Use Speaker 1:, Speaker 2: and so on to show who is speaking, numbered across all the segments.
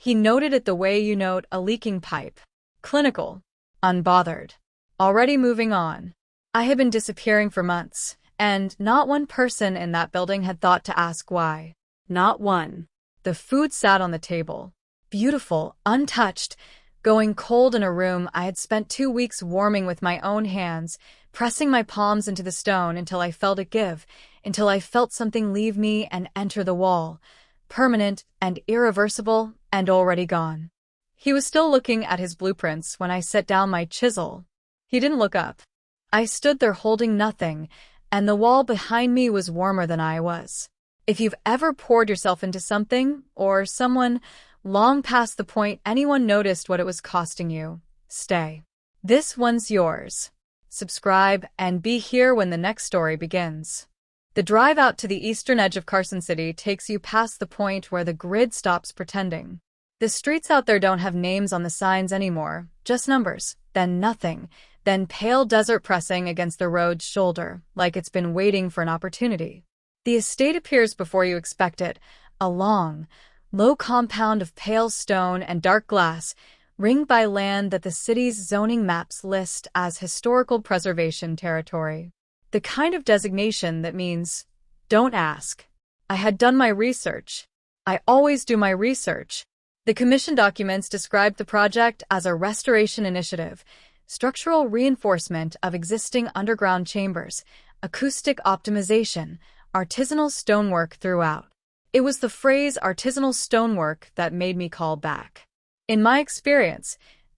Speaker 1: He noted it the way you note a leaking pipe. Clinical. Unbothered. Already moving on. I had been disappearing for months, and not one person in that building had thought to ask why. Not one. The food sat on the table. Beautiful, untouched, going cold in a room I had spent 2 weeks warming with my own hands, pressing my palms into the stone until I felt it give, until I felt something leave me and enter the wall, permanent and irreversible and already gone. He was still looking at his blueprints when I set down my chisel. He didn't look up. I stood there holding nothing, and the wall behind me was warmer than I was. If you've ever poured yourself into something, or someone, long past the point anyone noticed what it was costing you, stay. This one's yours. Subscribe and be here when the next story begins. The drive out to the eastern edge of Carson City takes you past the point where the grid stops pretending. The streets out there don't have names on the signs anymore, just numbers, then nothing, then pale desert pressing against the road's shoulder, like it's been waiting for an opportunity. The estate appears before you expect it, a long, low compound of pale stone and dark glass, ringed by land that the city's zoning maps list as historical preservation territory. The kind of designation that means, don't ask. I had done my research. I always do my research. The commission documents described the project as a restoration initiative, structural reinforcement of existing underground chambers, acoustic optimization, artisanal stonework throughout. It was the phrase artisanal stonework that made me call back. In my experience,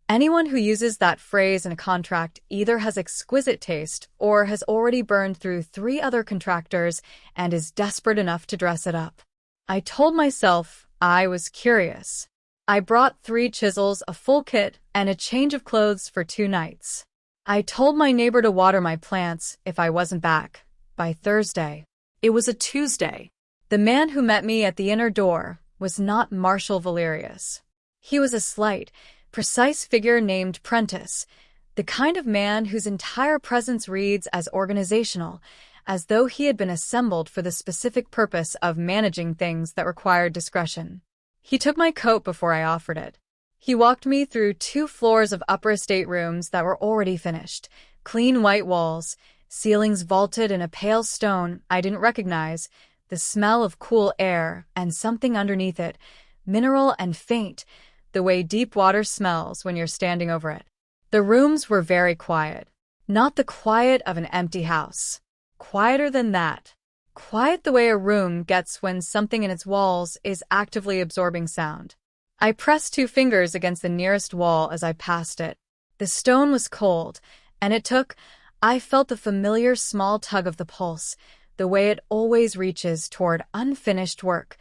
Speaker 1: anyone who uses that phrase in a contract either has exquisite taste or has already burned through 3 other contractors and is desperate enough to dress it up. I told myself I was curious. I brought 3 chisels, a full kit, and a change of clothes for 2 nights. I told my neighbor to water my plants if I wasn't back by Thursday. It was a Tuesday. The man who met me at the inner door was not Marshall Valerius. He was a slight, precise figure named Prentice, the kind of man whose entire presence reads as organizational, as though he had been assembled for the specific purpose of managing things that required discretion. He took my coat before I offered it. He walked me through 2 floors of upper estate rooms that were already finished, clean white walls, ceilings vaulted in a pale stone I didn't recognize, the smell of cool air and something underneath it, mineral and faint, the way deep water smells when you're standing over it. The rooms were very quiet. Not the quiet of an empty house. Quieter than that. Quiet the way a room gets when something in its walls is actively absorbing sound. I pressed 2 fingers against the nearest wall as I passed it. The stone was cold, and I felt the familiar small tug of the pulse, the way it always reaches toward unfinished work.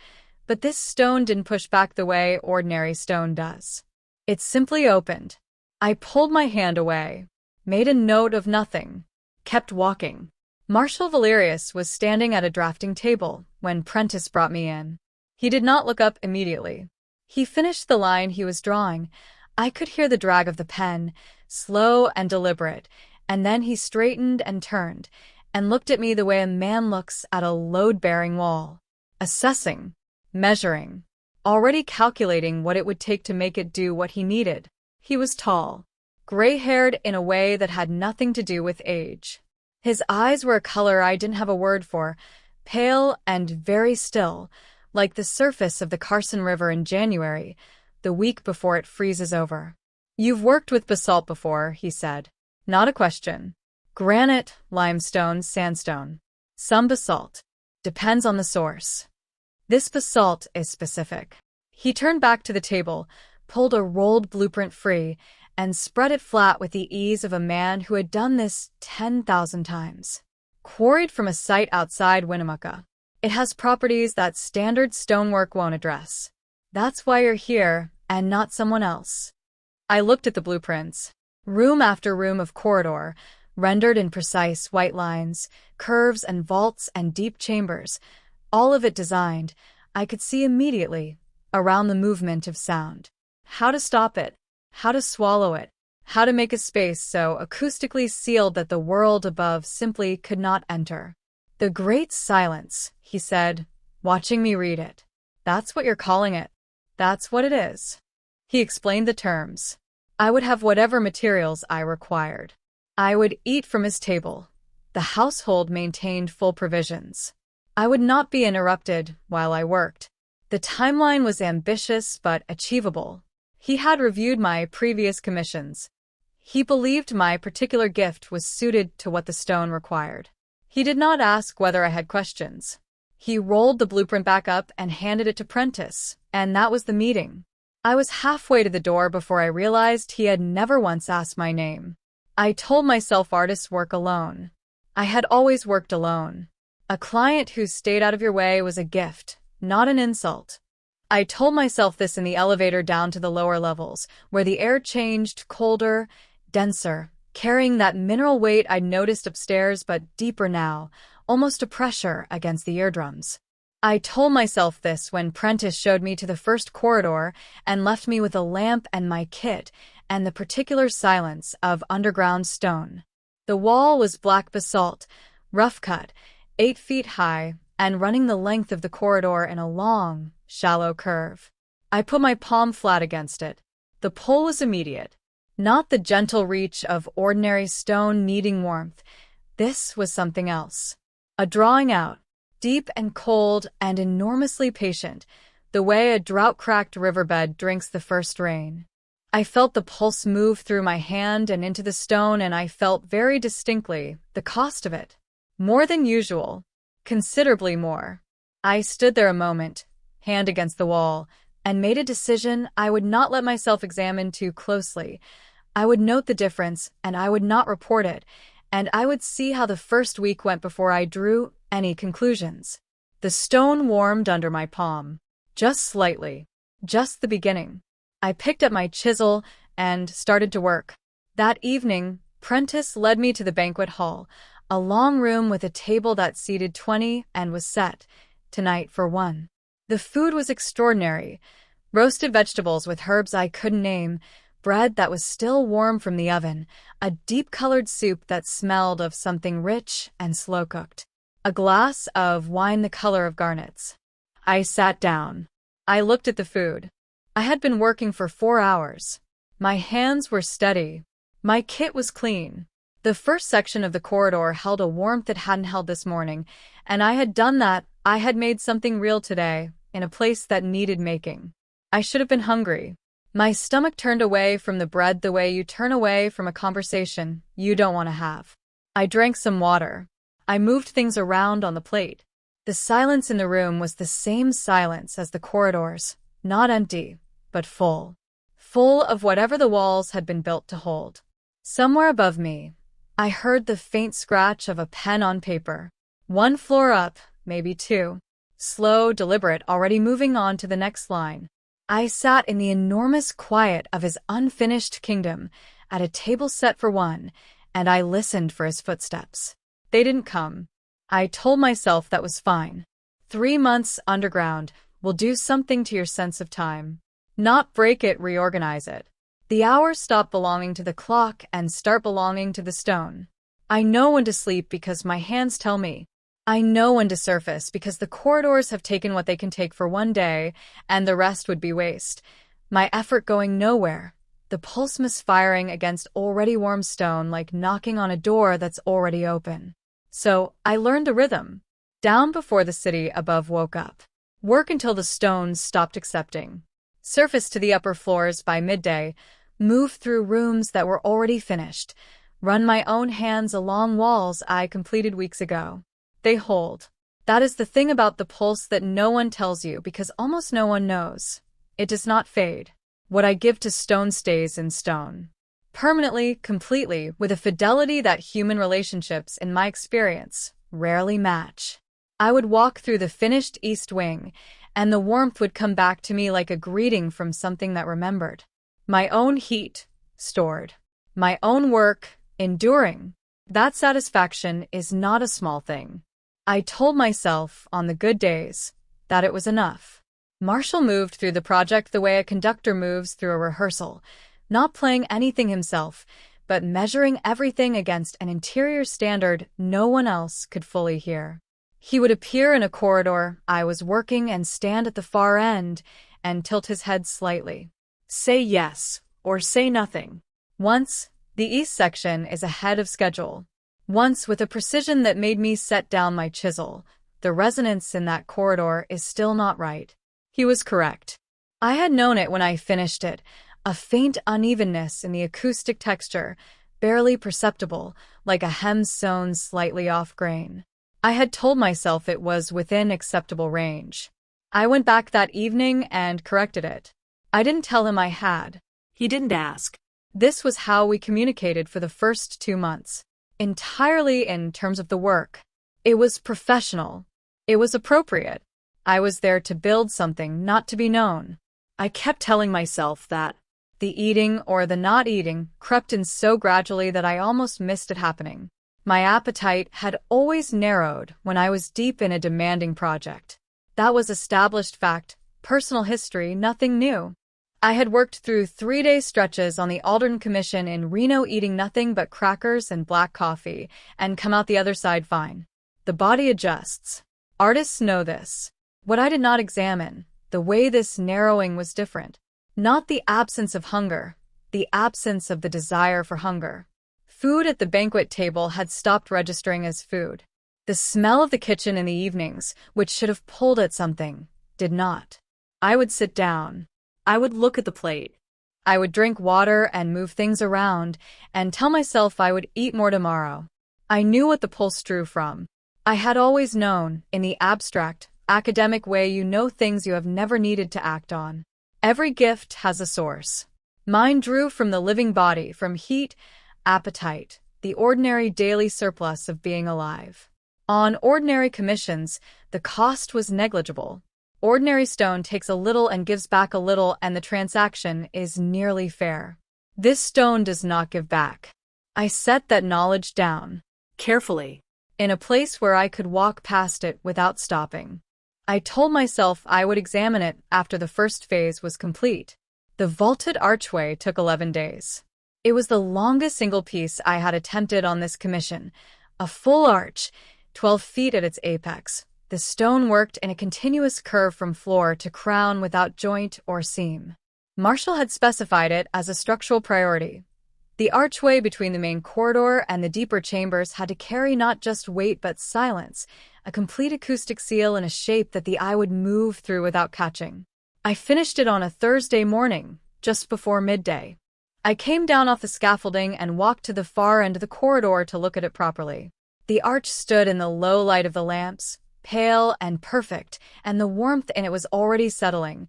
Speaker 1: But this stone didn't push back the way ordinary stone does. It simply opened. I pulled my hand away, made a note of nothing, kept walking. Marshall Valerius was standing at a drafting table when Prentice brought me in. He did not look up immediately. He finished the line he was drawing. I could hear the drag of the pen, slow and deliberate, and then he straightened and turned, and looked at me the way a man looks at a load-bearing wall. Assessing, measuring, already calculating what it would take to make it do what he needed. He was tall, gray-haired in a way that had nothing to do with age. His eyes were a color I didn't have a word for, pale and very still, like the surface of the Carson River in January, the week before it freezes over. "You've worked with basalt before," he said. "Not a question. Granite, limestone, sandstone. Some basalt. Depends on the source. This basalt is specific." He turned back to the table, pulled a rolled blueprint free, and spread it flat with the ease of a man who had done this 10,000 times. Quarried from a site outside Winnemucca. It has properties that standard stonework won't address. That's why you're here, and not someone else. I looked at the blueprints. Room after room of corridor, rendered in precise white lines, curves and vaults and deep chambers, all of it designed, I could see immediately, around the movement of sound. How to stop it. How to swallow it, how to make a space so acoustically sealed that the world above simply could not enter. "The Great Silence," he said, watching me read it. "That's what you're calling it." That's what it is. He explained the terms. I would have whatever materials I required. I would eat from his table. The household maintained full provisions. I would not be interrupted while I worked. The timeline was ambitious but achievable. He had reviewed my previous commissions. He believed my particular gift was suited to what the stone required. He did not ask whether I had questions. He rolled the blueprint back up and handed it to Prentice, and that was the meeting. I was halfway to the door before I realized he had never once asked my name. I told myself artists work alone. I had always worked alone. A client who stayed out of your way was a gift, not an insult. I told myself this in the elevator down to the lower levels, where the air changed colder, denser, carrying that mineral weight I'd noticed upstairs but deeper now, almost a pressure against the eardrums. I told myself this when Prentice showed me to the first corridor and left me with a lamp and my kit and the particular silence of underground stone. The wall was black basalt, rough cut, 8 feet high, and running the length of the corridor in a long, shallow curve. I put my palm flat against it. The pull was immediate. Not the gentle reach of ordinary stone needing warmth. This was something else. A drawing out, deep and cold and enormously patient, the way a drought-cracked riverbed drinks the first rain. I felt the pulse move through my hand and into the stone, and I felt very distinctly the cost of it. More than usual. Considerably more. I stood there a moment, hand against the wall, and made a decision I would not let myself examine too closely. I would note the difference, and I would not report it, and I would see how the first week went before I drew any conclusions. The stone warmed under my palm. Just slightly. Just the beginning. I picked up my chisel and started to work. That evening, Prentice led me to the banquet hall, a long room with a table that seated 20 and was set, tonight for one. The food was extraordinary. Roasted vegetables with herbs I couldn't name, bread that was still warm from the oven, a deep-colored soup that smelled of something rich and slow-cooked, a glass of wine the color of garnets. I sat down. I looked at the food. I had been working for 4 hours. My hands were steady. My kit was clean. The first section of the corridor held a warmth it hadn't held this morning, and I had done that. I had made something real today, in a place that needed making. I should have been hungry. My stomach turned away from the bread the way you turn away from a conversation you don't want to have. I drank some water. I moved things around on the plate. The silence in the room was the same silence as the corridors, not empty, but full. Full of whatever the walls had been built to hold. Somewhere above me, I heard the faint scratch of a pen on paper. 1 floor up, maybe 2. Slow, deliberate, already moving on to the next line. I sat in the enormous quiet of his unfinished kingdom, at a table set for one, and I listened for his footsteps. They didn't come. I told myself that was fine. 3 months underground will do something to your sense of time. Not break it, reorganize it. The hours stop belonging to the clock and start belonging to the stone. I know when to sleep because my hands tell me. I know when to surface because the corridors have taken what they can take for one day, and the rest would be waste. My effort going nowhere. The pulse misfiring against already warm stone like knocking on a door that's already open. So, I learned a rhythm. Down before the city above woke up. Work until the stones stopped accepting. Surface to the upper floors by midday. Move through rooms that were already finished. Run my own hands along walls I completed weeks ago. They hold. That is the thing about the pulse that no one tells you because almost no one knows. It does not fade. What I give to stone stays in stone. Permanently, completely, with a fidelity that human relationships, in my experience, rarely match. I would walk through the finished east wing, and the warmth would come back to me like a greeting from something that remembered. My own heat, stored. My own work, enduring. That satisfaction is not a small thing. I told myself, on the good days, that it was enough. Marshall moved through the project the way a conductor moves through a rehearsal, not playing anything himself, but measuring everything against an interior standard no one else could fully hear. He would appear in a corridor I was working and stand at the far end, and tilt his head slightly. Say yes, or say nothing. Once, the east section is ahead of schedule. Once, with a precision that made me set down my chisel, the resonance in that corridor is still not right. He was correct. I had known it when I finished it, a faint unevenness in the acoustic texture, barely perceptible, like a hem sewn slightly off grain. I had told myself it was within acceptable range. I went back that evening and corrected it. I didn't tell him I had.
Speaker 2: He didn't ask.
Speaker 1: This was how we communicated for the first 2 months. Entirely in terms of the work. It was professional. It was appropriate. I was there to build something, not to be known. I kept telling myself that. The eating or the not eating crept in so gradually that I almost missed it happening. My appetite had always narrowed when I was deep in a demanding project. That was established fact, personal history, nothing new. I had worked through 3-day stretches on the Aldern Commission in Reno eating nothing but crackers and black coffee, and come out the other side fine. The body adjusts. Artists know this. What I did not examine, the way this narrowing was different. Not the absence of hunger, the absence of the desire for hunger. Food at the banquet table had stopped registering as food. The smell of the kitchen in the evenings, which should have pulled at something, did not. I would sit down.
Speaker 2: I would look at the plate.
Speaker 1: I would drink water and move things around and tell myself I would eat more tomorrow. I knew what the pulse drew from. I had always known, in the abstract, academic way you know things you have never needed to act on. Every gift has a source. Mine drew from the living body, from heat, appetite, the ordinary daily surplus of being alive. On ordinary commissions, the cost was negligible. Ordinary stone takes a little and gives back a little, and the transaction is nearly fair. This stone does not give back. I set that knowledge down.
Speaker 2: Carefully.
Speaker 1: In a place where I could walk past it without stopping. I told myself I would examine it after the first phase was complete. The vaulted archway took 11 days. It was the longest single piece I had attempted on this commission. A full arch, 12 feet at its apex. The stone worked in a continuous curve from floor to crown without joint or seam. Marshall had specified it as a structural priority. The archway between the main corridor and the deeper chambers had to carry not just weight but silence, a complete acoustic seal in a shape that the eye would move through without catching. I finished it on a Thursday morning, just before midday. I came down off the scaffolding and walked to the far end of the corridor to look at it properly. The arch stood in the low light of the lamps, pale and perfect, and the warmth in it was already settling.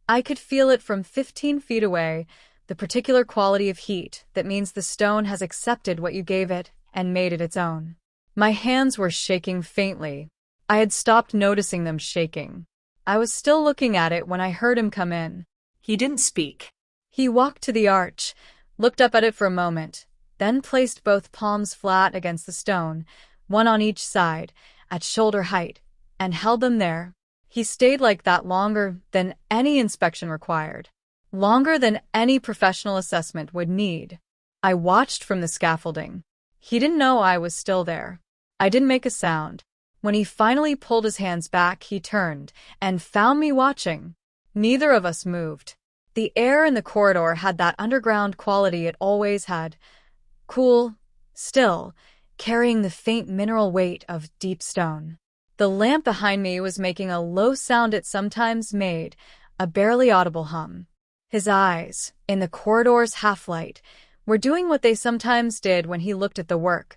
Speaker 1: I could feel it from 15 feet away, the particular quality of heat that means the stone has accepted what you gave it and made it its own. My hands were shaking faintly. I had stopped noticing them shaking. I was still looking at it when I heard him come in.
Speaker 2: He didn't speak.
Speaker 1: He walked to the arch, looked up at it for a moment, then placed both palms flat against the stone, one on each side, at shoulder height, and held them there. He stayed like that longer than any inspection required. Longer than any professional assessment would need. I watched from the scaffolding. He didn't know I was still there. I didn't make a sound. When he finally pulled his hands back, he turned and found me watching. Neither of us moved. The air in the corridor had that underground quality it always had. Cool, still, carrying the faint mineral weight of deep stone. The lamp behind me was making a low sound it sometimes made, a barely audible hum. His eyes, in the corridor's half-light, were doing what they sometimes did when he looked at the work,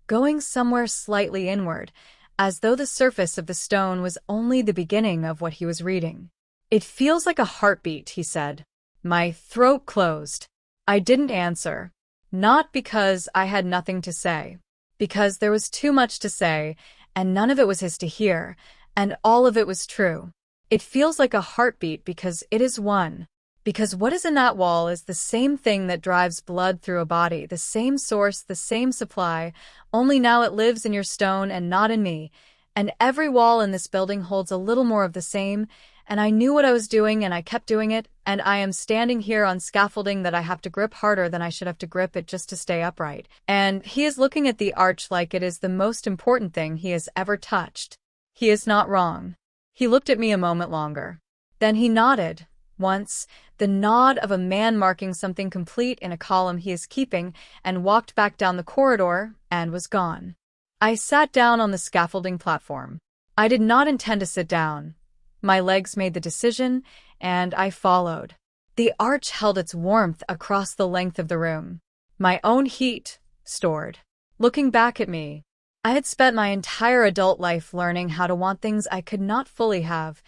Speaker 1: going somewhere slightly inward, as though the surface of the stone was only the beginning of what he was reading. It feels like a heartbeat, he said. My throat closed. I didn't answer. Not because I had nothing to say. Because there was too much to say, and none of it was his to hear, and all of it was true. It feels like a heartbeat because it is one. Because what is in that wall is the same thing that drives blood through a body, the same source, the same supply, only now it lives in your stone and not in me. And every wall in this building holds a little more of the same, and I knew what I was doing and I kept doing it, and I am standing here on scaffolding that I have to grip harder than I should have to grip it just to stay upright. And he is looking at the arch like it is the most important thing he has ever touched. He is not wrong. He looked at me a moment longer. Then he nodded, Once, the nod of a man marking something complete in a column he is keeping, and walked back down the corridor and was gone. I sat down on the scaffolding platform. I did not intend to sit down. My legs made the decision, and I followed. The arch held its warmth across the length of the room. My own heat, stored. Looking back at me, I had spent my entire adult life learning how to want things I could not fully have,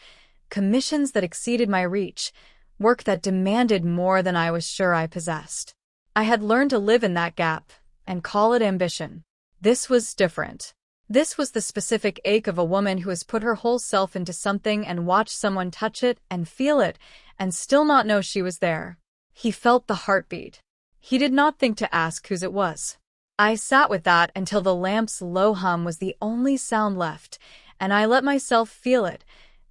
Speaker 1: commissions that exceeded my reach, work that demanded more than I was sure I possessed. I had learned to live in that gap and call it ambition. This was different. This was the specific ache of a woman who has put her whole self into something and watched someone touch it and feel it and still not know she was there. He felt the heartbeat. He did not think to ask whose it was. I sat with that until the lamp's low hum was the only sound left, and I let myself feel it,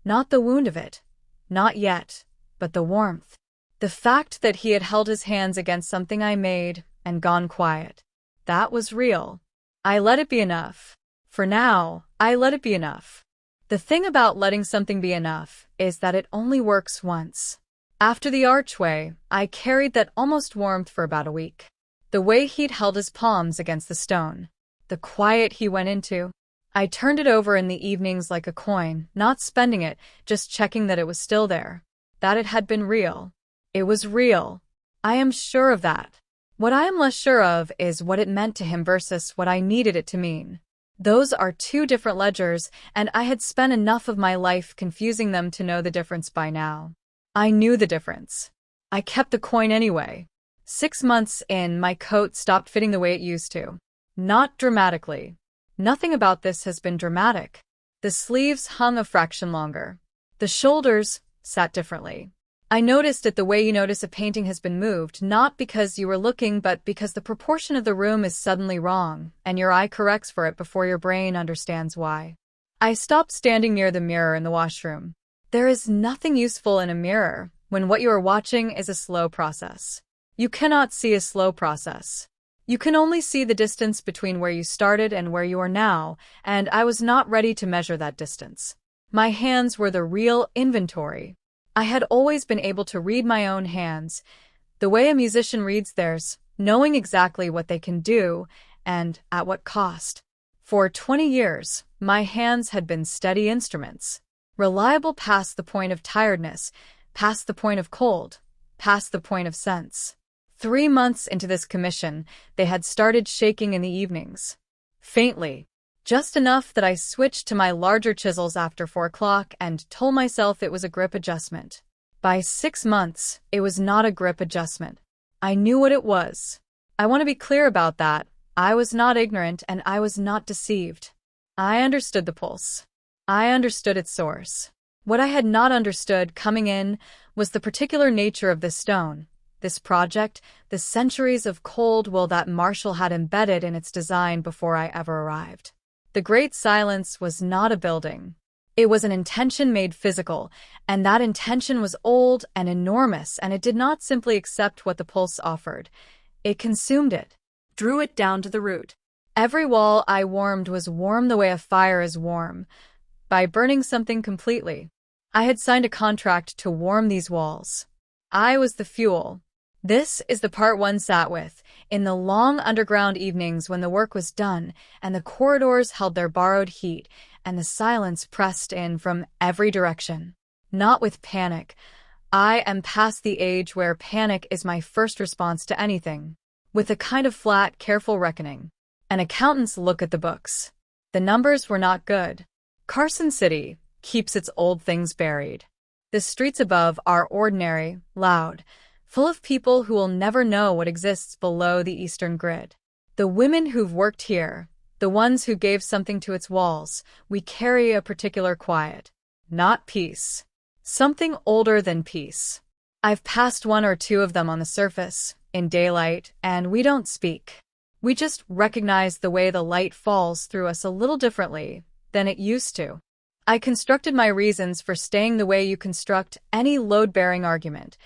Speaker 1: not the wound of it, not yet, but the warmth. The fact that he had held his hands against something I made and gone quiet. That was real. I let it be enough. For now, I let it be enough. The thing about letting something be enough is that it only works once. After the archway, I carried that almost warmth for about a week. The way he'd held his palms against the stone. The quiet he went into. I turned it over in the evenings like a coin, not spending it, just checking that it was still there. That it had been real. It was real. I am sure of that. What I am less sure of is what it meant to him versus what I needed it to mean. Those are two different ledgers, and I had spent enough of my life confusing them to know the difference by now. I knew the difference. I kept the coin anyway. 6 months in, my coat stopped fitting the way it used to. Not dramatically. Nothing about this has been dramatic. The sleeves hung a fraction longer. The shoulders sat differently. I noticed it the way you notice a painting has been moved, not because you were looking, but because the proportion of the room is suddenly wrong, and your eye corrects for it before your brain understands why. I stopped standing near the mirror in the washroom. There is nothing useful in a mirror when what you are watching is a slow process. You cannot see a slow process. You can only see the distance between where you started and where you are now, and I was not ready to measure that distance. My hands were the real inventory. I had always been able to read my own hands, the way a musician reads theirs, knowing exactly what they can do and at what cost. For 20 years, my hands had been steady instruments, reliable past the point of tiredness, past the point of cold, past the point of sense. 3 months into this commission, they had started shaking in the evenings. Faintly. Just enough that I switched to my larger chisels after 4 o'clock and told myself it was a grip adjustment. By 6 months, it was not a grip adjustment. I knew what it was. I want to be clear about that. I was not ignorant and I was not deceived. I understood the pulse. I understood its source. What I had not understood coming in was the particular nature of this stone, this project, the centuries of cold will that Marshall had embedded in its design before I ever arrived. The Great Silence was not a building. It was an intention made physical, and that intention was old and enormous, and it did not simply accept what the pulse offered. It consumed it,
Speaker 2: Drew it down to the root.
Speaker 1: Every wall I warmed was warm the way a fire is warm, by burning something completely. I had signed a contract to warm these walls. I was the fuel. This is the part one sat with, in the long underground evenings when the work was done, and the corridors held their borrowed heat, and the silence pressed in from every direction. Not with panic. I am past the age where panic is my first response to anything. With a kind of flat, careful reckoning. An accountant's look at the books. The numbers were not good. Carson City keeps its old things buried. The streets above are ordinary, loud, full of people who will never know what exists below the eastern grid. The women who've worked here, the ones who gave something to its walls, we carry a particular quiet. Not peace. Something older than peace. I've passed 1 or 2 of them on the surface, in daylight, and we don't speak. We just recognize the way the light falls through us a little differently than it used to. I constructed my reasons for staying the way you construct any load-bearing argument,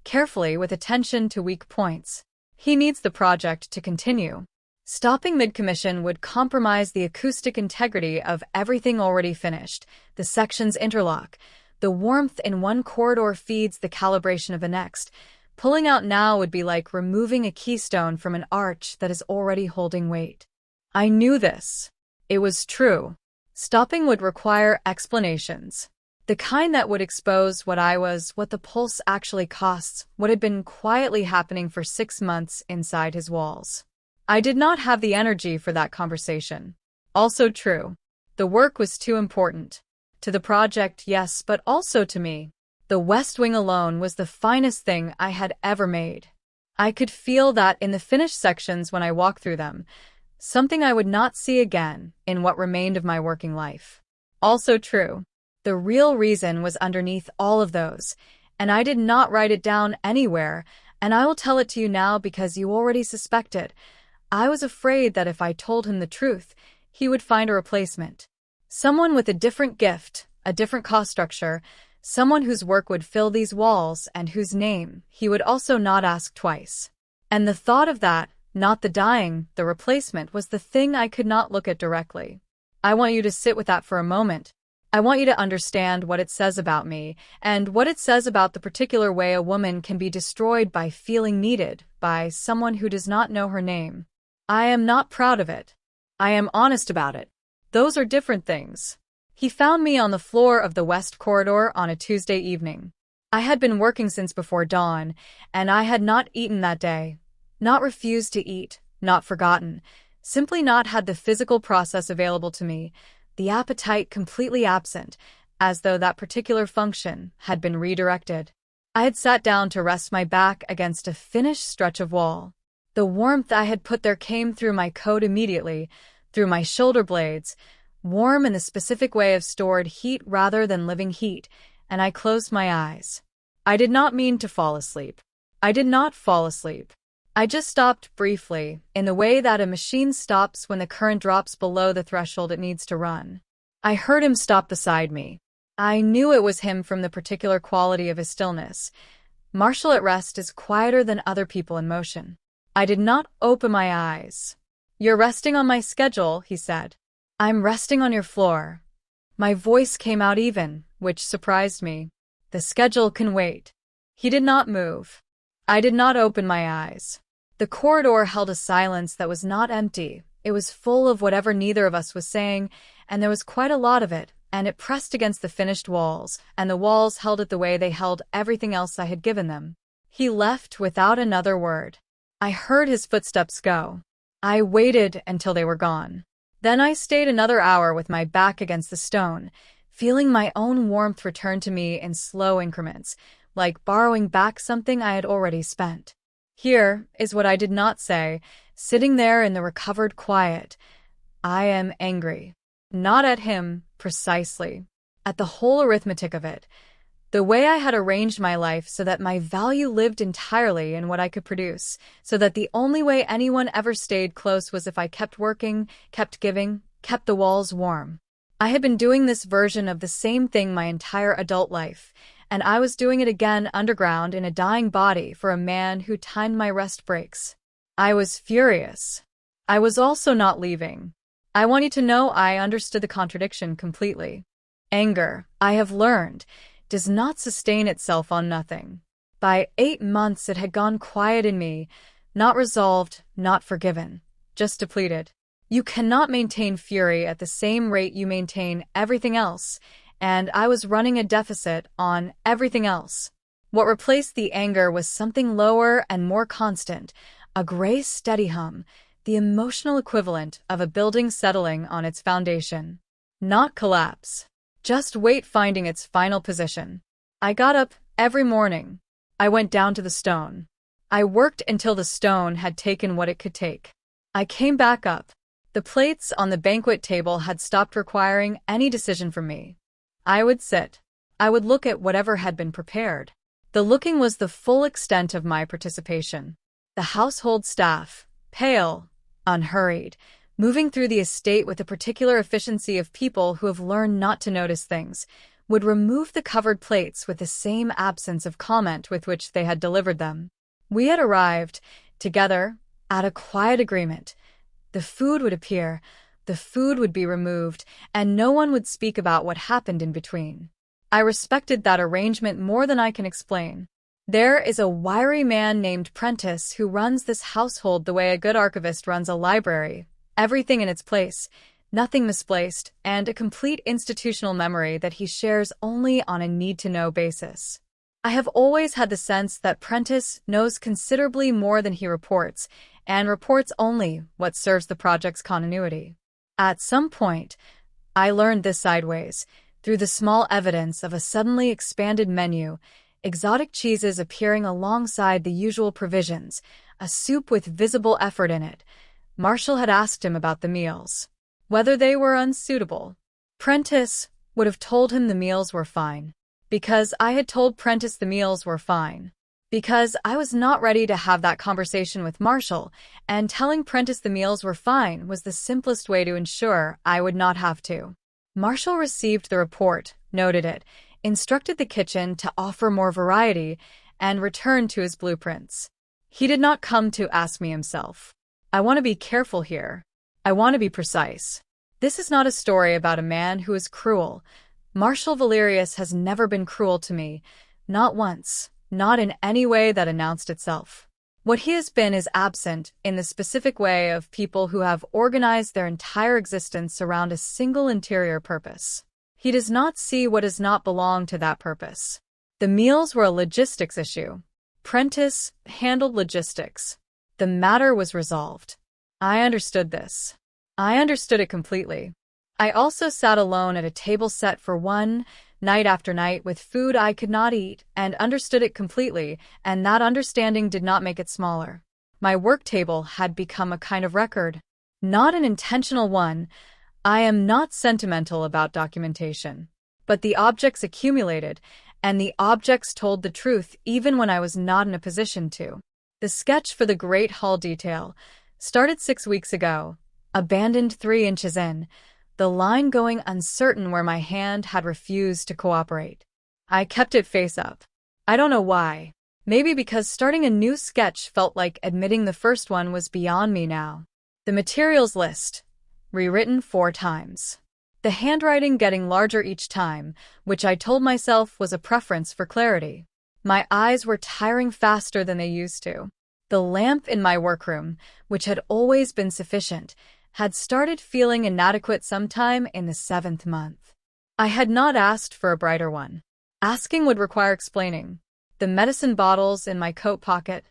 Speaker 1: carefully with attention to weak points. He needs the project to continue. Stopping mid-commission would compromise the acoustic integrity of everything already finished. The sections interlock, The warmth in one corridor feeds the calibration of the next. Pulling out now would be like removing a keystone from an arch that is already holding weight. I knew this. It was true. Stopping would require explanations. The kind that would expose what the pulse actually costs, what had been quietly happening for 6 months inside his walls. I did not have the energy for that conversation. Also true. The work was too important. To the project, yes, but also to me. The West Wing alone was the finest thing I had ever made. I could feel that in the finished sections when I walked through them, something I would not see again in what remained of my working life. Also true. The real reason was underneath all of those, and I did not write it down anywhere, and I will tell it to you now because you already suspect it. I was afraid that if I told him the truth, he would find a replacement. Someone with a different gift, a different cost structure, someone whose work would fill these walls and whose name he would also not ask twice. And the thought of that, not the dying, the replacement, was the thing I could not look at directly. I want you to sit with that for a moment. I want you to understand what it says about me, and what it says about the particular way a woman can be destroyed by feeling needed by someone who does not know her name. I am not proud of it. I am honest about it. Those are different things. He found me on the floor of the West Corridor on a Tuesday evening. I had been working since before dawn, and I had not eaten that day. Not refused to eat, not forgotten, simply not had the physical process available to me, the appetite completely absent, as though that particular function had been redirected. I had sat down to rest my back against a finished stretch of wall. The warmth I had put there came through my coat immediately, through my shoulder blades, warm in the specific way of stored heat rather than living heat, and I closed my eyes. I did not mean to fall asleep. I did not fall asleep. I just stopped briefly, in the way that a machine stops when the current drops below the threshold it needs to run. I heard him stop beside me. I knew it was him from the particular quality of his stillness. Marshall at rest is quieter than other people in motion. I did not open my eyes. "You're resting on my schedule," he said. "I'm resting on your floor." My voice came out even, which surprised me. "The schedule can wait." He did not move. I did not open my eyes. The corridor held a silence that was not empty. It was full of whatever neither of us was saying, and there was quite a lot of it, and it pressed against the finished walls, and the walls held it the way they held everything else I had given them. He left without another word. I heard his footsteps go. I waited until they were gone. Then I stayed another hour with my back against the stone, feeling my own warmth return to me in slow increments, like borrowing back something I had already spent. Here is what I did not say, sitting there in the recovered quiet. I am angry. Not at him, precisely. At the whole arithmetic of it. The way I had arranged my life so that my value lived entirely in what I could produce, so that the only way anyone ever stayed close was if I kept working, kept giving, kept the walls warm. I had been doing this version of the same thing my entire adult life, and I was doing it again underground in a dying body for a man who timed my rest breaks. I was furious. I was also not leaving. I want you to know I understood the contradiction completely. Anger, I have learned, does not sustain itself on nothing. By 8 months it had gone quiet in me, not resolved, not forgiven, just depleted. You cannot maintain fury at the same rate you maintain everything else, and I was running a deficit on everything else. What replaced the anger was something lower and more constant, a gray steady hum, the emotional equivalent of a building settling on its foundation. Not collapse. Just weight finding its final position. I got up every morning. I went down to the stone. I worked until the stone had taken what it could take. I came back up. The plates on the banquet table had stopped requiring any decision from me. I would sit. I would look at whatever had been prepared. The looking was the full extent of my participation. The household staff, pale, unhurried, moving through the estate with the particular efficiency of people who have learned not to notice things, would remove the covered plates with the same absence of comment with which they had delivered them. We had arrived, together, at a quiet agreement. The food would appear, the food would be removed, and no one would speak about what happened in between. I respected that arrangement more than I can explain. There is a wiry man named Prentice who runs this household the way a good archivist runs a library. Everything in its place, nothing misplaced, and a complete institutional memory that he shares only on a need-to-know basis. I have always had the sense that Prentice knows considerably more than he reports, and reports only what serves the project's continuity. At some point, I learned this sideways, through the small evidence of a suddenly expanded menu, exotic cheeses appearing alongside the usual provisions, a soup with visible effort in it. Marshall had asked him about the meals, whether they were unsuitable. Prentice would have told him the meals were fine. Because I had told Prentice the meals were fine. Because I was not ready to have that conversation with Marshall, and telling Prentice the meals were fine was the simplest way to ensure I would not have to. Marshall received the report, noted it, instructed the kitchen to offer more variety, and returned to his blueprints. He did not come to ask me himself. I want to be careful here. I want to be precise. This is not a story about a man who is cruel. Marshall Valerius has never been cruel to me, not once, not in any way that announced itself. What he has been is absent in the specific way of people who have organized their entire existence around a single interior purpose. He does not see what does not belong to that purpose. The meals were a logistics issue. Prentice handled logistics. The matter was resolved. I understood this. I understood it completely. I also sat alone at a table set for one, night after night, with food I could not eat, and understood it completely, and that understanding did not make it smaller. My work table had become a kind of record. Not an intentional one. I am not sentimental about documentation. But the objects accumulated, and the objects told the truth even when I was not in a position to. The sketch for the Great Hall detail started 6 weeks ago, abandoned 3 inches in, the line going uncertain where my hand had refused to cooperate. I kept it face up. I don't know why. Maybe because starting a new sketch felt like admitting the first one was beyond me now. The materials list, rewritten 4 times. The handwriting getting larger each time, which I told myself was a preference for clarity. My eyes were tiring faster than they used to. The lamp in my workroom, which had always been sufficient, had started feeling inadequate sometime in the 7th month. I had not asked for a brighter one. Asking would require explaining. The medicine bottles in my coat pocket.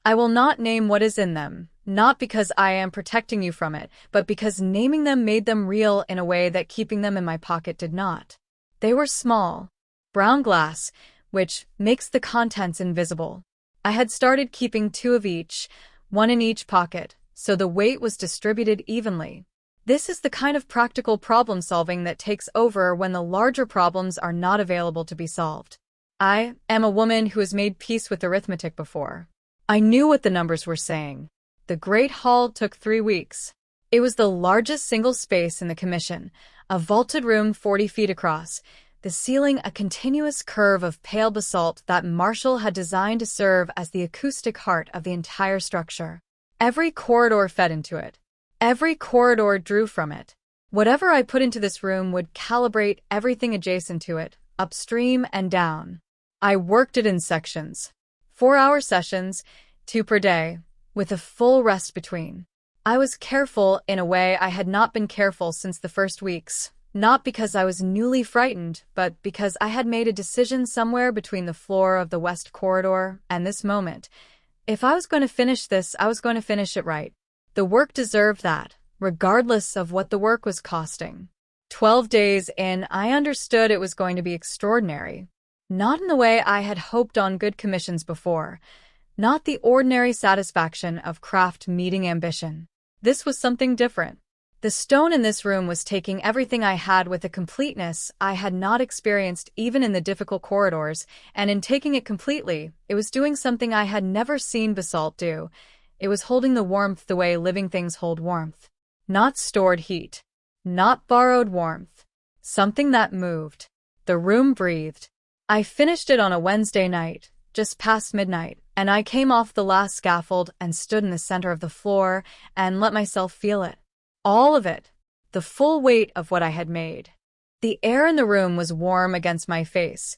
Speaker 1: I will not name what is in them, not because I am protecting you from it, but because naming them made them real in a way that keeping them in my pocket did not. They were small, brown glass, which makes the contents invisible. I had started keeping 2 of each, 1 in each pocket, so the weight was distributed evenly. This is the kind of practical problem-solving that takes over when the larger problems are not available to be solved. I am a woman who has made peace with arithmetic before. I knew what the numbers were saying. The Great Hall took 3 weeks. It was the largest single space in the commission, a vaulted room 40 feet across, the ceiling a continuous curve of pale basalt that Marshall had designed to serve as the acoustic heart of the entire structure. Every corridor fed into it. Every corridor drew from it. Whatever I put into this room would calibrate everything adjacent to it, upstream and down. I worked it in sections. 4-hour sessions, 2 per day, with a full rest between. I was careful in a way I had not been careful since the first weeks, not because I was newly frightened, but because I had made a decision somewhere between the floor of the West Corridor and this moment. If I was going to finish this, I was going to finish it right. The work deserved that, regardless of what the work was costing. 12 days in, I understood it was going to be extraordinary. Not in the way I had hoped on good commissions before. Not the ordinary satisfaction of craft meeting ambition. This was something different. The stone in this room was taking everything I had with a completeness I had not experienced even in the difficult corridors, and in taking it completely, it was doing something I had never seen basalt do. It was holding the warmth the way living things hold warmth. Not stored heat. Not borrowed warmth. Something that moved. The room breathed. I finished it on a Wednesday night, just past midnight, and I came off the last scaffold and stood in the center of the floor and let myself feel it. All of it. The full weight of what I had made. The air in the room was warm against my face,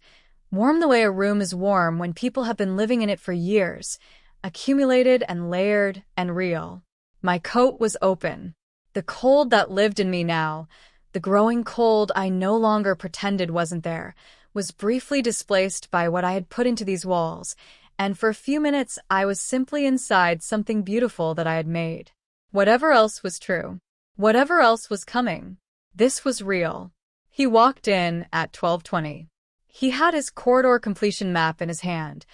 Speaker 1: warm the way a room is warm when people have been living in it for years, accumulated and layered and real. My coat was open. The cold that lived in me now, the growing cold I no longer pretended wasn't there, was briefly displaced by what I had put into these walls, and for a few minutes I was simply inside something beautiful that I had made. Whatever else was true, whatever else was coming, this was real. He walked in at 12:20. He had his corridor completion map in his hand.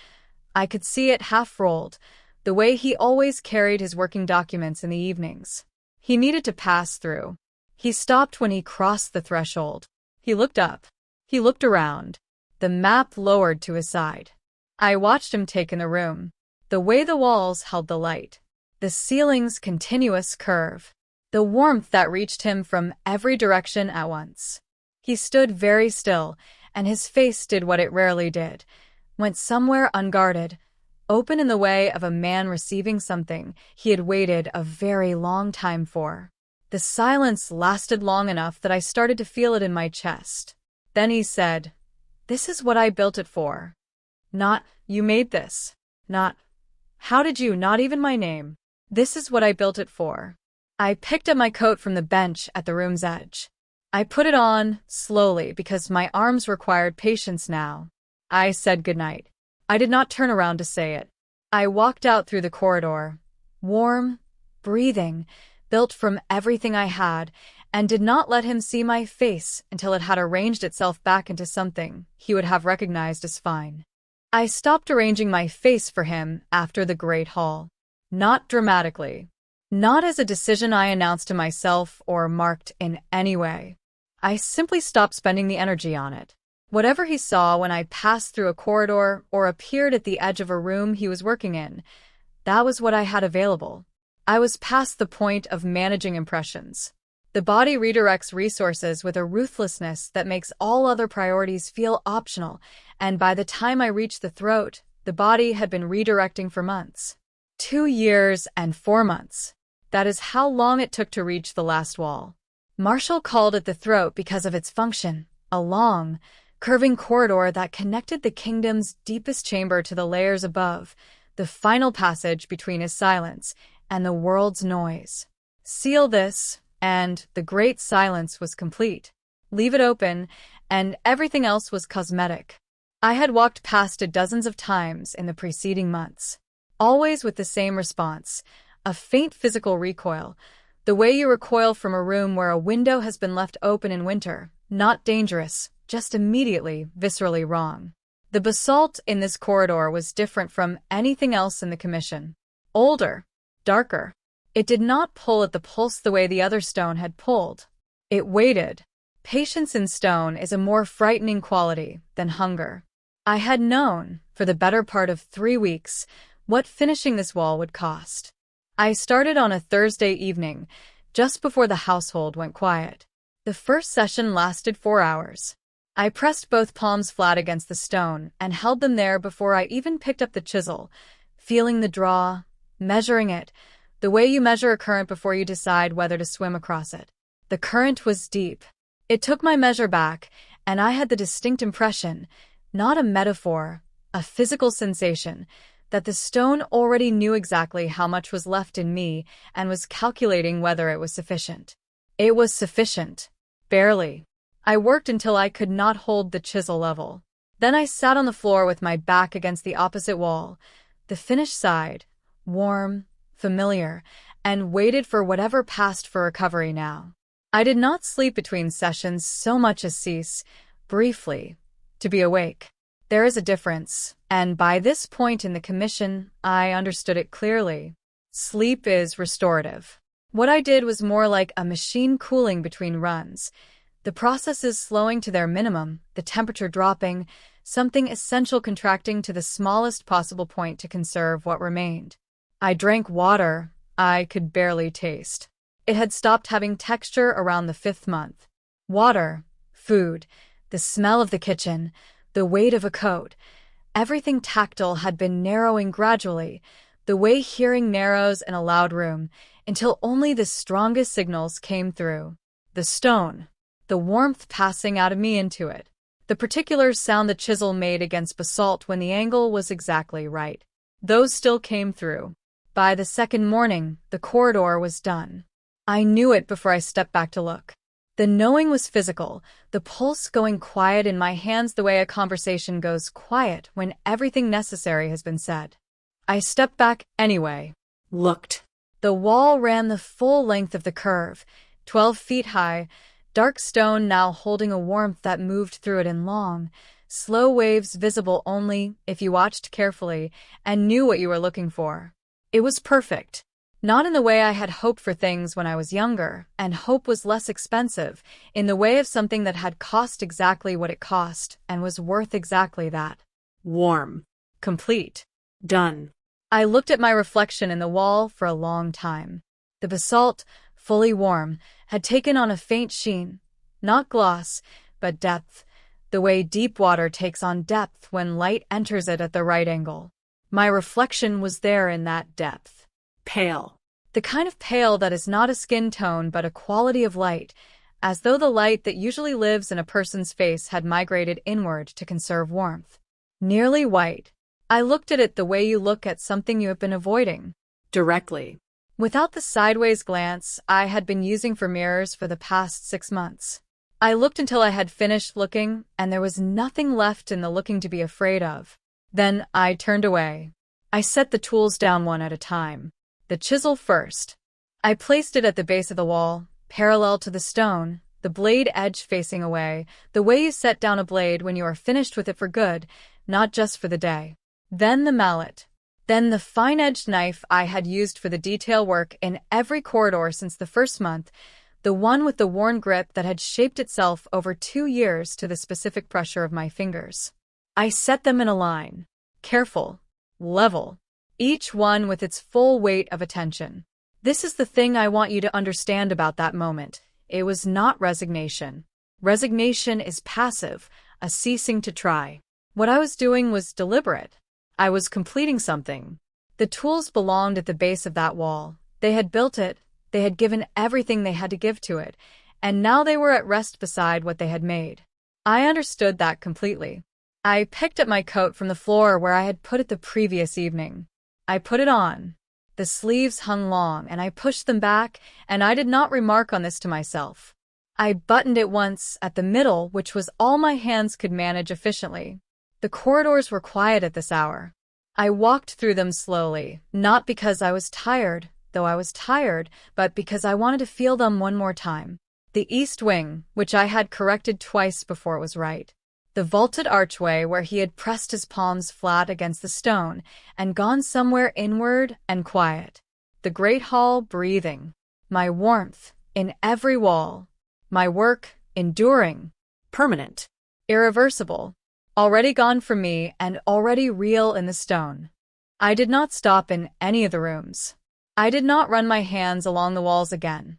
Speaker 1: I could see it half-rolled, the way he always carried his working documents in the evenings. He needed to pass through. He stopped when he crossed the threshold. He looked up. He looked around. The map lowered to his side. I watched him take in the room. The way the walls held the light. The ceiling's continuous curve. The warmth that reached him from every direction at once. He stood very still, and his face did what it rarely did. Went somewhere unguarded, open in the way of a man receiving something he had waited a very long time for. The silence lasted long enough that I started to feel it in my chest. Then he said, "This is what I built it for." Not, "You made this." Not, "How did you?" Not even my name. "This is what I built it for." I picked up my coat from the bench at the room's edge. I put it on, slowly, because my arms required patience now. I said goodnight. I did not turn around to say it. I walked out through the corridor, warm, breathing, built from everything I had, and did not let him see my face until it had arranged itself back into something he would have recognized as fine. I stopped arranging my face for him after the Great Hall. Not dramatically. Not as a decision I announced to myself or marked in any way. I simply stopped spending the energy on it. Whatever he saw when I passed through a corridor or appeared at the edge of a room he was working in, that was what I had available. I was past the point of managing impressions. The body redirects resources with a ruthlessness that makes all other priorities feel optional, and by the time I reached the throat, the body had been redirecting for months. 2 years and 4 months. That is how long it took to reach the last wall. Marshall called it the throat because of its function, a long, curving corridor that connected the kingdom's deepest chamber to the layers above, the final passage between his silence and the world's noise. Seal this, and the great silence was complete. Leave it open, and everything else was cosmetic. I had walked past it dozens of times in the preceding months, always with the same response, a faint physical recoil, the way you recoil from a room where a window has been left open in winter, not dangerous, just immediately, viscerally wrong. The basalt in this corridor was different from anything else in the commission. Older, darker. It did not pull at the pulse the way the other stone had pulled. It waited. Patience in stone is a more frightening quality than hunger. I had known, for the better part of 3 weeks, what finishing this wall would cost. I started on a Thursday evening, just before the household went quiet. The first session lasted 4 hours. I pressed both palms flat against the stone and held them there before I even picked up the chisel, feeling the draw, measuring it, the way you measure a current before you decide whether to swim across it. The current was deep. It took my measure back, and I had the distinct impression, not a metaphor, a physical sensation, that the stone already knew exactly how much was left in me and was calculating whether it was sufficient. It was sufficient. Barely. I worked until I could not hold the chisel level. Then I sat on the floor with my back against the opposite wall, the finished side, warm, familiar, and waited for whatever passed for recovery now. I did not sleep between sessions so much as cease, briefly, to be awake. There is a difference, and by this point in the commission, I understood it clearly. Sleep is restorative. What I did was more like a machine cooling between runs. The processes slowing to their minimum, the temperature dropping, something essential contracting to the smallest possible point to conserve what remained. I drank water I could barely taste. It had stopped having texture around the 5th month. Water, food, the smell of the kitchen, the weight of a coat, everything tactile had been narrowing gradually, the way hearing narrows in a loud room, until only the strongest signals came through. The stone. the warmth passing out of me into it. The particular sound the chisel made against basalt when the angle was exactly right. Those still came through. By the second morning, the corridor was done. I knew it before I stepped back to look. The knowing was physical, the pulse going quiet in my hands the way a conversation goes quiet when everything necessary has been said. I stepped back anyway.
Speaker 2: Looked.
Speaker 1: The wall ran the full length of the curve, 12 feet high, dark stone now holding a warmth that moved through it in long, slow waves visible only if you watched carefully and knew what you were looking for. It was perfect. Not in the way I had hoped for things when I was younger, and hope was less expensive, in the way of something that had cost exactly what it cost and was worth exactly that.
Speaker 2: Warm.
Speaker 1: Complete.
Speaker 2: Done.
Speaker 1: I looked at my reflection in the wall for a long time. The basalt, fully warm, had taken on a faint sheen, not gloss, but depth, the way deep water takes on depth when light enters it at the right angle. My reflection was there in that depth.
Speaker 2: Pale.
Speaker 1: The kind of pale that is not a skin tone but a quality of light, as though the light that usually lives in a person's face had migrated inward to conserve warmth. Nearly white. I looked at it the way you look at something you have been avoiding.
Speaker 2: Directly.
Speaker 1: Without the sideways glance I had been using for mirrors for the past 6 months. I looked until I had finished looking, and there was nothing left in the looking to be afraid of. Then I turned away. I set the tools down one at a time. The chisel first. I placed it at the base of the wall, parallel to the stone, the blade edge facing away, the way you set down a blade when you are finished with it for good, not just for the day. Then the mallet. Then the fine-edged knife I had used for the detail work in every corridor since the first month, the one with the worn grip that had shaped itself over 2 years to the specific pressure of my fingers. I set them in a line. Careful. Level. Each one with its full weight of attention. This is the thing I want you to understand about that moment. It was not resignation. Resignation is passive, a ceasing to try. What I was doing was deliberate. I was completing something. The tools belonged at the base of that wall. They had built it, they had given everything they had to give to it, and now they were at rest beside what they had made. I understood that completely. I picked up my coat from the floor where I had put it the previous evening. I put it on. The sleeves hung long, and I pushed them back, and I did not remark on this to myself. I buttoned it once at the middle, which was all my hands could manage efficiently. The corridors were quiet at this hour. I walked through them slowly, not because I was tired, though I was tired, but because I wanted to feel them one more time. The east wing, which I had corrected twice before it was right. The vaulted archway where he had pressed his palms flat against the stone and gone somewhere inward and quiet. The great hall breathing. My warmth in every wall. My work enduring.
Speaker 2: Permanent.
Speaker 1: Irreversible. Already gone from me and already real in the stone. I did not stop in any of the rooms. I did not run my hands along the walls again.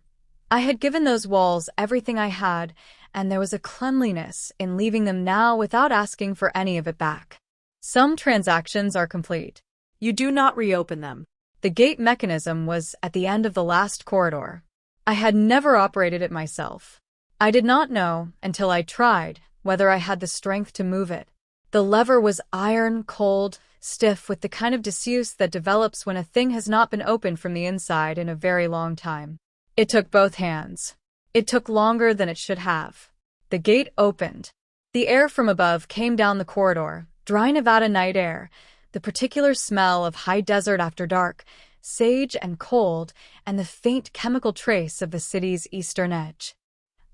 Speaker 1: I had given those walls everything I had, and there was a cleanliness in leaving them now without asking for any of it back. Some transactions are complete.
Speaker 2: You do not reopen them.
Speaker 1: The gate mechanism was at the end of the last corridor. I had never operated it myself. I did not know, until I tried, whether I had the strength to move it. The lever was iron, cold, stiff with the kind of disuse that develops when a thing has not been opened from the inside in a very long time. It took both hands. It took longer than it should have. The gate opened. The air from above came down the corridor, dry Nevada night air, the particular smell of high desert after dark, sage and cold, and the faint chemical trace of the city's eastern edge.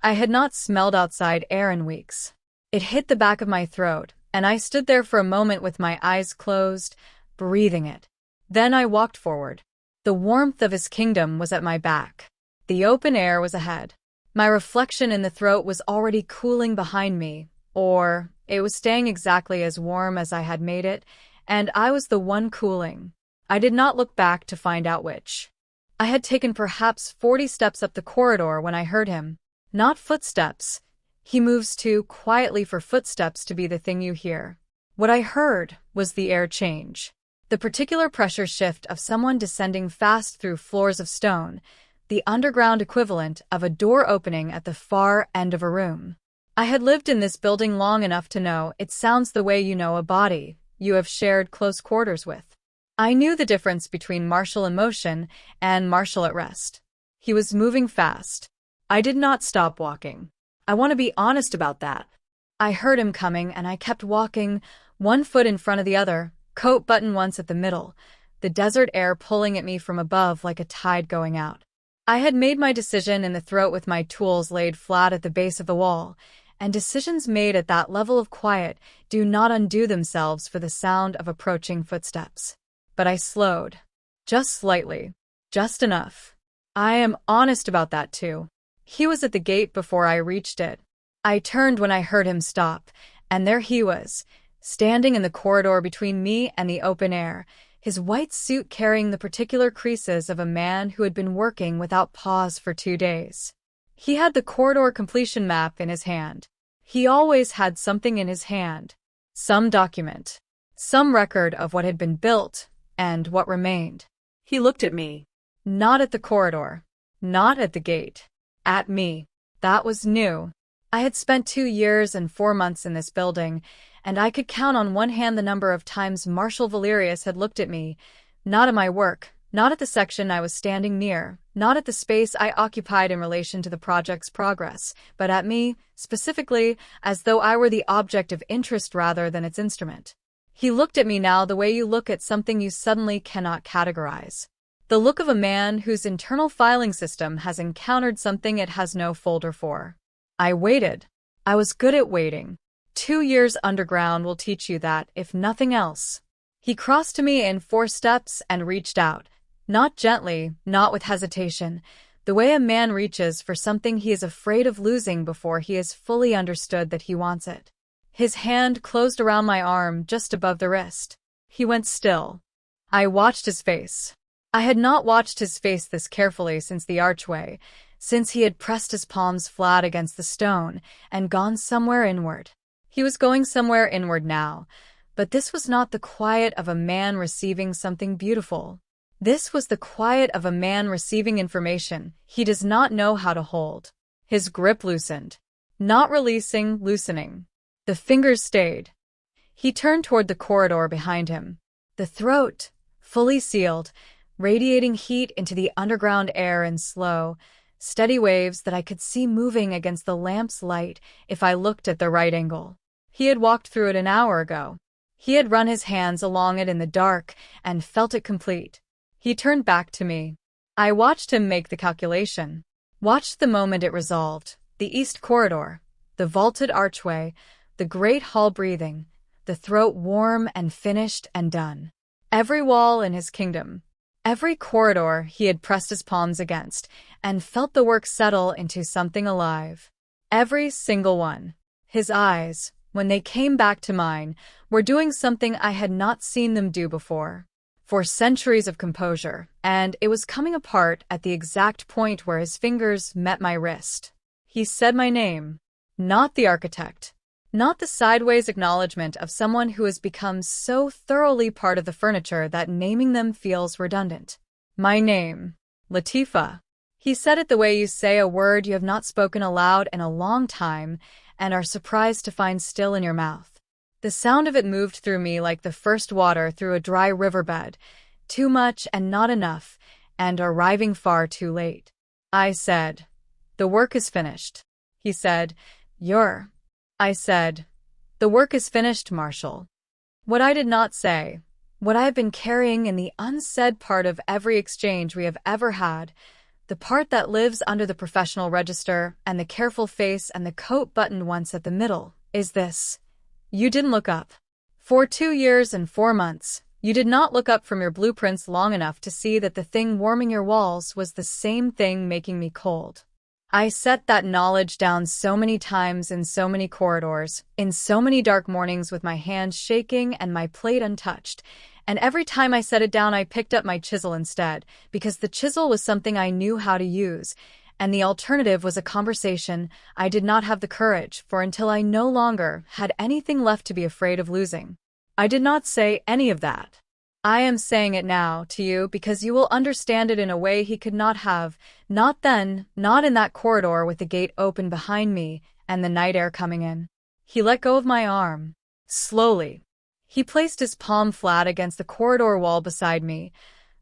Speaker 1: I had not smelled outside air in weeks. It hit the back of my throat, and I stood there for a moment with my eyes closed, breathing it. Then I walked forward. The warmth of his kingdom was at my back. The open air was ahead. My reflection in the throat was already cooling behind me, or it was staying exactly as warm as I had made it, and I was the one cooling. I did not look back to find out which. I had taken perhaps 40 steps up the corridor when I heard him. Not footsteps. He moves too quietly for footsteps to be the thing you hear. What I heard was the air change. The particular pressure shift of someone descending fast through floors of stone, the underground equivalent of a door opening at the far end of a room. I had lived in this building long enough to know it sounds the way you know a body you have shared close quarters with. I knew the difference between Marshall in motion and Marshall at rest. He was moving fast.
Speaker 2: I did not stop walking. I want to be honest about that.
Speaker 1: I heard him coming and I kept walking, one foot in front of the other, coat button once at the middle, the desert air pulling at me from above like a tide going out. I had made my decision in the throat with my tools laid flat at the base of the wall, and decisions made at that level of quiet do not undo themselves for the sound of approaching footsteps. But I slowed. Just slightly. Just enough. I am honest about that too. He was at the gate before I reached it. I turned when I heard him stop, and there he was, standing in the corridor between me and the open air, his white suit carrying the particular creases of a man who had been working without pause for 2 days. He had the corridor completion map in his hand. He always had something in his hand. Some document. Some record of what had been built and what remained.
Speaker 2: He looked at me.
Speaker 1: Not at the corridor. Not at the gate. At me. That was new. I had spent 2 years and 4 months in this building, and I could count on one hand the number of times Marshall Valerius had looked at me, not at my work, not at the section I was standing near, not at the space I occupied in relation to the project's progress, but at me, specifically, as though I were the object of interest rather than its instrument. He looked at me now the way you look at something you suddenly cannot categorize. The look of a man whose internal filing system has encountered something it has no folder for. I waited. I was good at waiting. 2 years underground will teach you that, if nothing else. He crossed to me in 4 steps and reached out. Not gently, not with hesitation, the way a man reaches for something he is afraid of losing before he has fully understood that he wants it. His hand closed around my arm just above the wrist. He went still. I watched his face. I had not watched his face this carefully since the archway, since he had pressed his palms flat against the stone and gone somewhere inward. He was going somewhere inward now, but this was not the quiet of a man receiving something beautiful. This was the quiet of a man receiving information he does not know how to hold. His grip loosened. Not releasing, loosening. The fingers stayed. He turned toward the corridor behind him. The throat, fully sealed, radiating heat into the underground air in slow, steady waves that I could see moving against the lamp's light if I looked at the right angle. He had walked through it an hour ago. He had run his hands along it in the dark and felt it complete. He turned back to me. I watched him make the calculation. Watched the moment it resolved. The east corridor, the vaulted archway, the great hall breathing, the throat warm and finished and done. Every wall in his kingdom. Every corridor he had pressed his palms against and felt the work settle into something alive. Every single one. His eyes, when they came back to mine, were doing something I had not seen them do before. For centuries of composure, and it was coming apart at the exact point where his fingers met my wrist. He said my name. Not the architect. Not the sideways acknowledgement of someone who has become so thoroughly part of the furniture that naming them feels redundant. My name. Latifa. He said it the way you say a word you have not spoken aloud in a long time and are surprised to find still in your mouth. The sound of it moved through me like the first water through a dry riverbed, too much and not enough, and arriving far too late. I said, "The work is finished." He said, "You're." I said, "The work is finished, Marshall." What I did not say, what I have been carrying in the unsaid part of every exchange we have ever had, the part that lives under the professional register and the careful face and the coat buttoned once at the middle, is this. You didn't look up. For 2 years and 4 months, you did not look up from your blueprints long enough to see that the thing warming your walls was the same thing making me cold. I set that knowledge down so many times in so many corridors, in so many dark mornings with my hands shaking and my plate untouched, and every time I set it down I picked up my chisel instead, because the chisel was something I knew how to use, and the alternative was a conversation I did not have the courage for until I no longer had anything left to be afraid of losing. I did not say any of that. I am saying it now to you because you will understand it in a way he could not have, not then, not in that corridor with the gate open behind me and the night air coming in. He let go of my arm. Slowly. He placed his palm flat against the corridor wall beside me.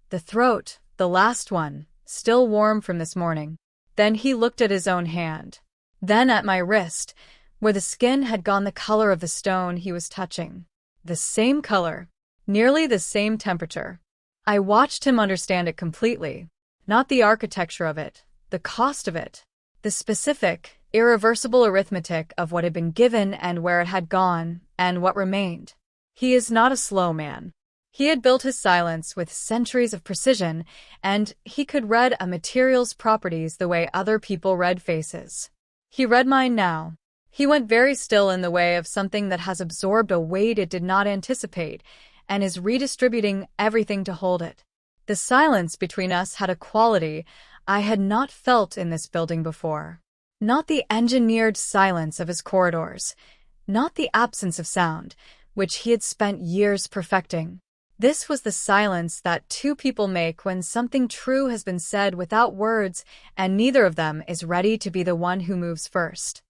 Speaker 1: The throat, the last one, still warm from this morning. Then he looked at his own hand. Then at my wrist, where the skin had gone the color of the stone he was touching. The same color. Nearly the same temperature. I watched him understand it completely. Not the architecture of it, the cost of it. The specific, irreversible arithmetic of what had been given and where it had gone, and what remained. He is not a slow man. He had built his silence with centuries of precision, and he could read a material's properties the way other people read faces. He read mine now. He went very still in the way of something that has absorbed a weight it did not anticipate, and is redistributing everything to hold it. The silence between us had a quality I had not felt in this building before. Not the engineered silence of his corridors, not the absence of sound, which he had spent years perfecting. This was the silence that two people make when something true has been said without words and neither of them is ready to be the one who moves first.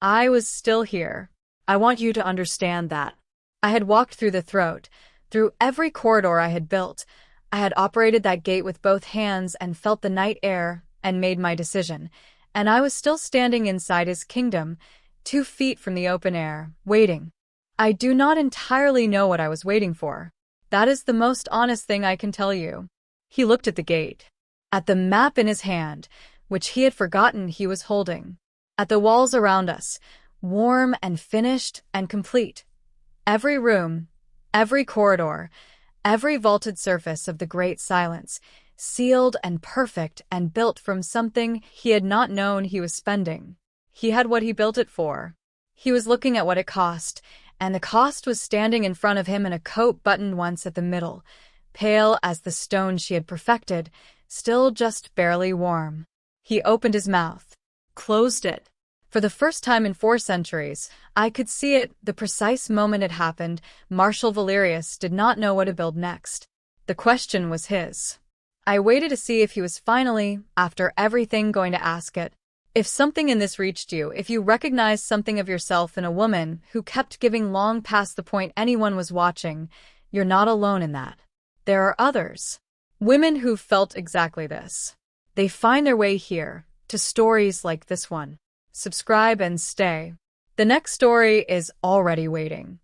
Speaker 1: I was still here. I want you to understand that. I had walked through the throat, through every corridor I had built. I had operated that gate with both hands and felt the night air and made my decision, and I was still standing inside his kingdom, 2 feet from the open air, waiting. I do not entirely know what I was waiting for. That is the most honest thing I can tell you. He looked at the gate, at the map in his hand, which he had forgotten he was holding, at the walls around us, warm and finished and complete. Every room, every corridor, every vaulted surface of the great silence, sealed and perfect and built from something he had not known he was spending. He had what he built it for. He was looking at what it cost, and the cost was standing in front of him in a coat buttoned once at the middle, pale as the stone she had perfected, still just barely warm. He opened his mouth, closed it. For the first time in 4 centuries, I could see it the precise moment it happened. Marshal Valerius did not know what to build next. The question was his. I waited to see if he was finally, after everything, going to ask it. If something in this reached you, if you recognized something of yourself in a woman who kept giving long past the point anyone was watching, you're not alone in that. There are others. Women who've felt exactly this. They find their way here, to stories like this one. Subscribe and stay. The next story is already waiting.